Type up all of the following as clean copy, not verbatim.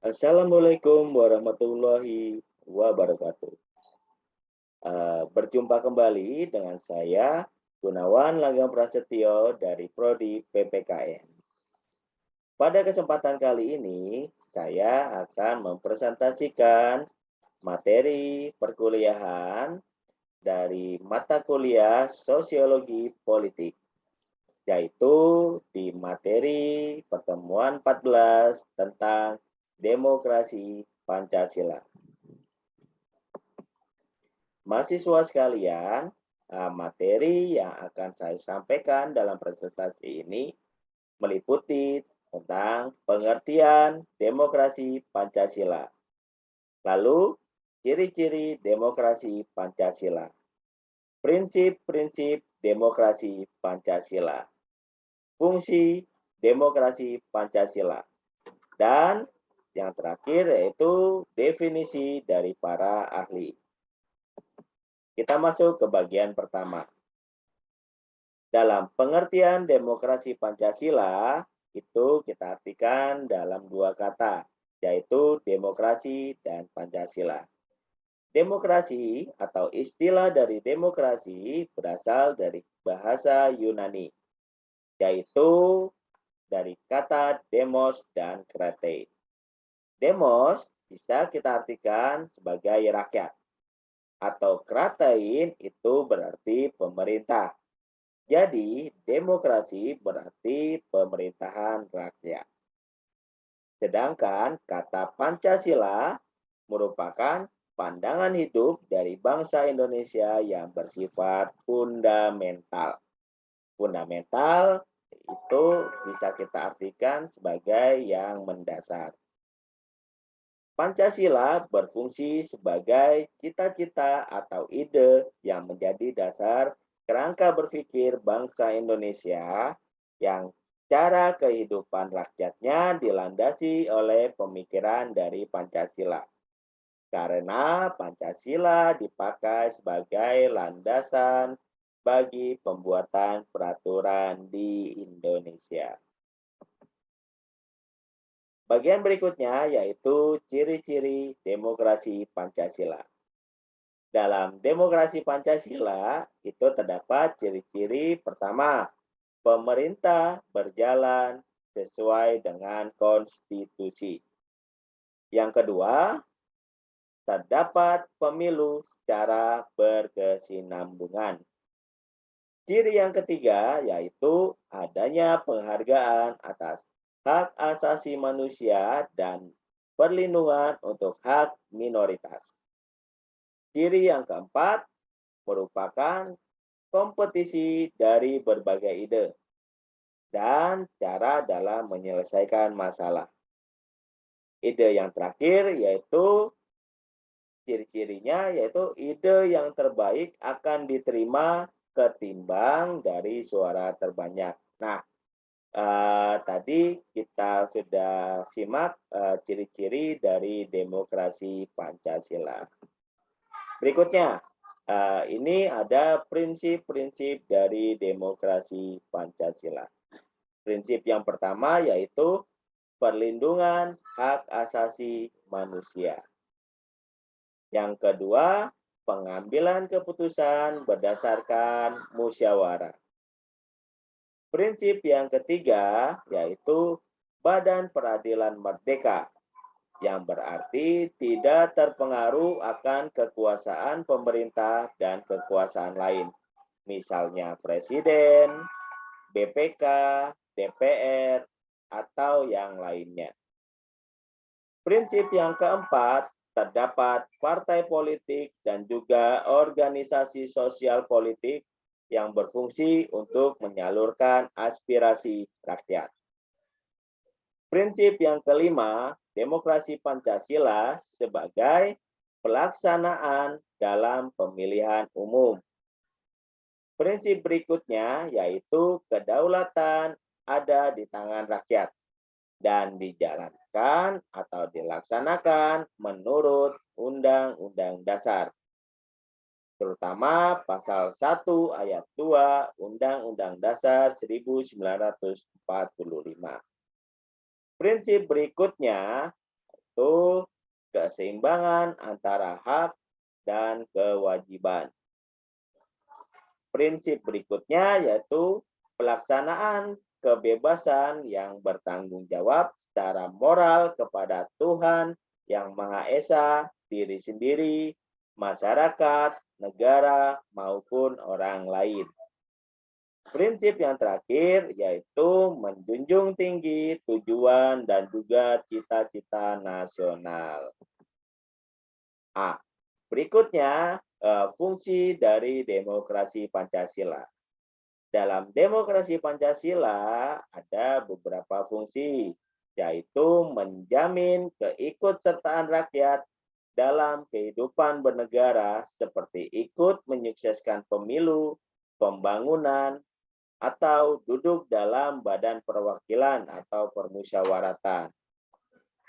Assalamualaikum warahmatullahi wabarakatuh. Berjumpa kembali dengan saya, Gunawan Langgam Prasetyo dari Prodi PPKN. Pada kesempatan kali ini, saya akan mempresentasikan materi perkuliahan dari mata kuliah Sosiologi Politik, yaitu di materi pertemuan 14 tentang demokrasi Pancasila. Mahasiswa sekalian, materi yang akan saya sampaikan dalam presentasi ini meliputi tentang pengertian demokrasi Pancasila. Lalu, ciri-ciri demokrasi Pancasila. Prinsip-prinsip demokrasi Pancasila. Fungsi demokrasi Pancasila. Dan yang terakhir yaitu definisi dari para ahli. Kita masuk ke bagian pertama. Dalam pengertian demokrasi Pancasila, itu kita artikan dalam dua kata, yaitu demokrasi dan Pancasila. Demokrasi atau istilah dari demokrasi berasal dari bahasa Yunani, yaitu dari kata demos dan krate. Demos bisa kita artikan sebagai rakyat, atau kratein itu berarti pemerintah. Jadi, demokrasi berarti pemerintahan rakyat. Sedangkan kata Pancasila merupakan pandangan hidup dari bangsa Indonesia yang bersifat fundamental. Fundamental itu bisa kita artikan sebagai yang mendasar. Pancasila berfungsi sebagai cita-cita atau ide yang menjadi dasar kerangka berpikir bangsa Indonesia yang cara kehidupan rakyatnya dilandasi oleh pemikiran dari Pancasila. Karena Pancasila dipakai sebagai landasan bagi pembuatan peraturan di Indonesia. Bagian berikutnya yaitu ciri-ciri demokrasi Pancasila. Dalam demokrasi Pancasila itu terdapat ciri-ciri pertama, pemerintah berjalan sesuai dengan konstitusi. Yang kedua, terdapat pemilu secara berkesinambungan. Ciri yang ketiga yaitu adanya penghargaan atas hak asasi manusia dan perlindungan untuk hak minoritas. Ciri yang keempat merupakan kompetisi dari berbagai ide dan cara dalam menyelesaikan masalah. Ide yang terakhir yaitu ciri-cirinya yaitu ide yang terbaik akan diterima ketimbang dari suara terbanyak. Nah, tadi kita sudah simak ciri-ciri dari demokrasi Pancasila. Berikutnya, ini ada prinsip-prinsip dari demokrasi Pancasila. Prinsip yang pertama yaitu perlindungan hak asasi manusia. Yang kedua, pengambilan keputusan berdasarkan musyawarah. Prinsip yang ketiga yaitu Badan Peradilan Merdeka, yang berarti tidak terpengaruh akan kekuasaan pemerintah dan kekuasaan lain, misalnya Presiden, BPK, DPR, atau yang lainnya. Prinsip yang keempat, terdapat partai politik dan juga organisasi sosial politik yang berfungsi untuk menyalurkan aspirasi rakyat. Prinsip yang kelima, demokrasi Pancasila sebagai pelaksanaan dalam pemilihan umum. Prinsip berikutnya yaitu kedaulatan ada di tangan rakyat dan dijalankan atau dilaksanakan menurut Undang-Undang Dasar, terutama pasal 1 ayat 2 Undang-Undang Dasar 1945. Prinsip berikutnya yaitu keseimbangan antara hak dan kewajiban. Prinsip berikutnya yaitu pelaksanaan kebebasan yang bertanggung jawab secara moral kepada Tuhan yang Maha Esa, diri sendiri, masyarakat, negara, maupun orang lain. Prinsip yang terakhir yaitu menjunjung tinggi tujuan dan juga cita-cita nasional. Berikutnya, fungsi dari demokrasi Pancasila. Dalam demokrasi Pancasila ada beberapa fungsi, yaitu menjamin keikutsertaan rakyat dalam kehidupan bernegara seperti ikut menyukseskan pemilu, pembangunan, atau duduk dalam badan perwakilan atau permusyawaratan.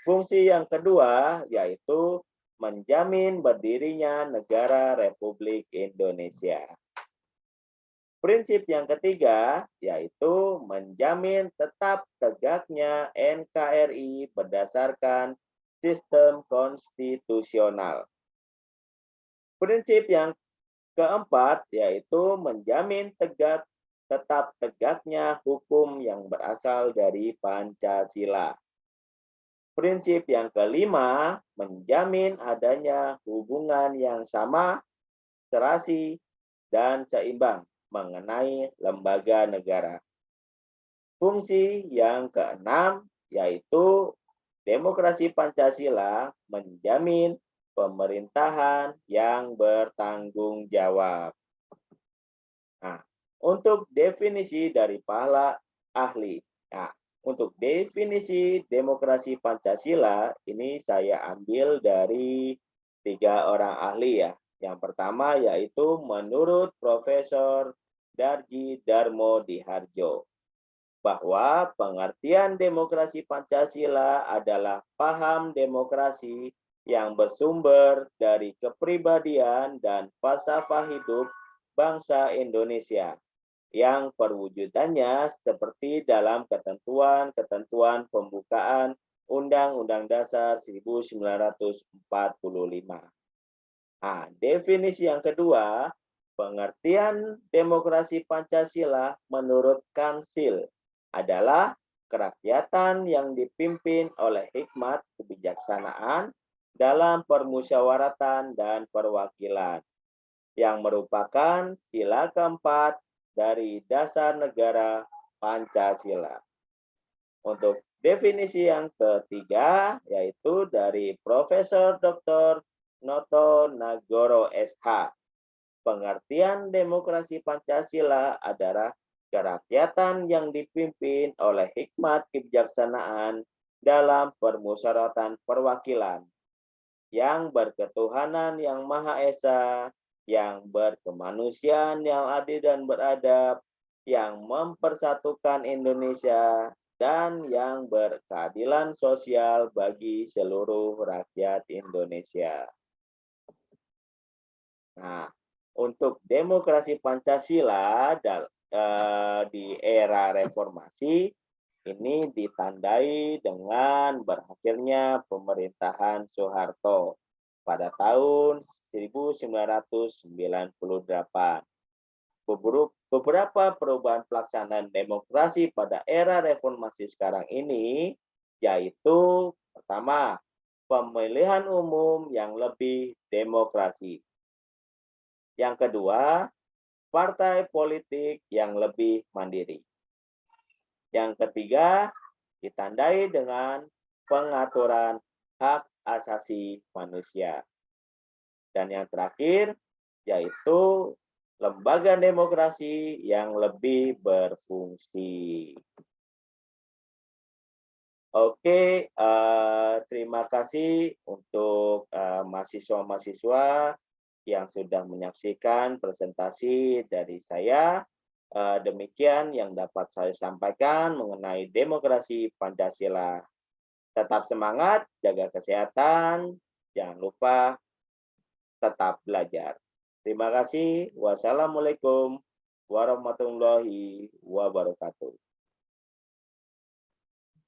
Fungsi yang kedua yaitu menjamin berdirinya negara Republik Indonesia. Prinsip yang ketiga yaitu menjamin tetap tegaknya NKRI berdasarkan sistem konstitusional. Prinsip yang keempat yaitu menjamin tetap tegaknya hukum yang berasal dari Pancasila. Prinsip yang kelima menjamin adanya hubungan yang sama, serasi, dan seimbang mengenai lembaga negara. Fungsi yang keenam yaitu demokrasi Pancasila menjamin pemerintahan yang bertanggung jawab. Nah, untuk definisi dari para ahli. Nah, untuk definisi demokrasi Pancasila ini saya ambil dari 3 orang ahli ya. Yang pertama yaitu menurut Profesor Darji Darmo Diharjo, bahwa pengertian demokrasi Pancasila adalah paham demokrasi yang bersumber dari kepribadian dan falsafah hidup bangsa Indonesia, yang perwujudannya seperti dalam ketentuan-ketentuan pembukaan Undang-Undang Dasar 1945. Definisi yang kedua, pengertian demokrasi Pancasila menurut Kansil adalah kerakyatan yang dipimpin oleh hikmat kebijaksanaan dalam permusyawaratan dan perwakilan, yang merupakan sila keempat dari dasar negara Pancasila. Untuk definisi yang ketiga, yaitu dari Profesor Dr. Noto Nagoro SH. Pengertian demokrasi Pancasila adalah kerakyatan yang dipimpin oleh hikmat kebijaksanaan dalam permusyawaratan perwakilan, yang berketuhanan yang Maha Esa, yang berkemanusiaan yang adil dan beradab, yang mempersatukan Indonesia, dan yang berkeadilan sosial bagi seluruh rakyat Indonesia. Nah, untuk demokrasi Pancasila di era reformasi ini ditandai dengan berakhirnya pemerintahan Soeharto pada tahun 1998. Beberapa perubahan pelaksanaan demokrasi pada era reformasi sekarang ini yaitu pertama, pemilihan umum yang lebih demokrasi. Yang kedua, partai politik yang lebih mandiri. Yang ketiga, ditandai dengan pengaturan hak asasi manusia. Dan yang terakhir, yaitu lembaga demokrasi yang lebih berfungsi. Oke, terima kasih untuk mahasiswa-mahasiswa yang sudah menyaksikan presentasi dari saya. Demikian yang dapat saya sampaikan mengenai demokrasi Pancasila. Tetap semangat, jaga kesehatan, jangan lupa tetap belajar. Terima kasih. Wassalamualaikum warahmatullahi wabarakatuh.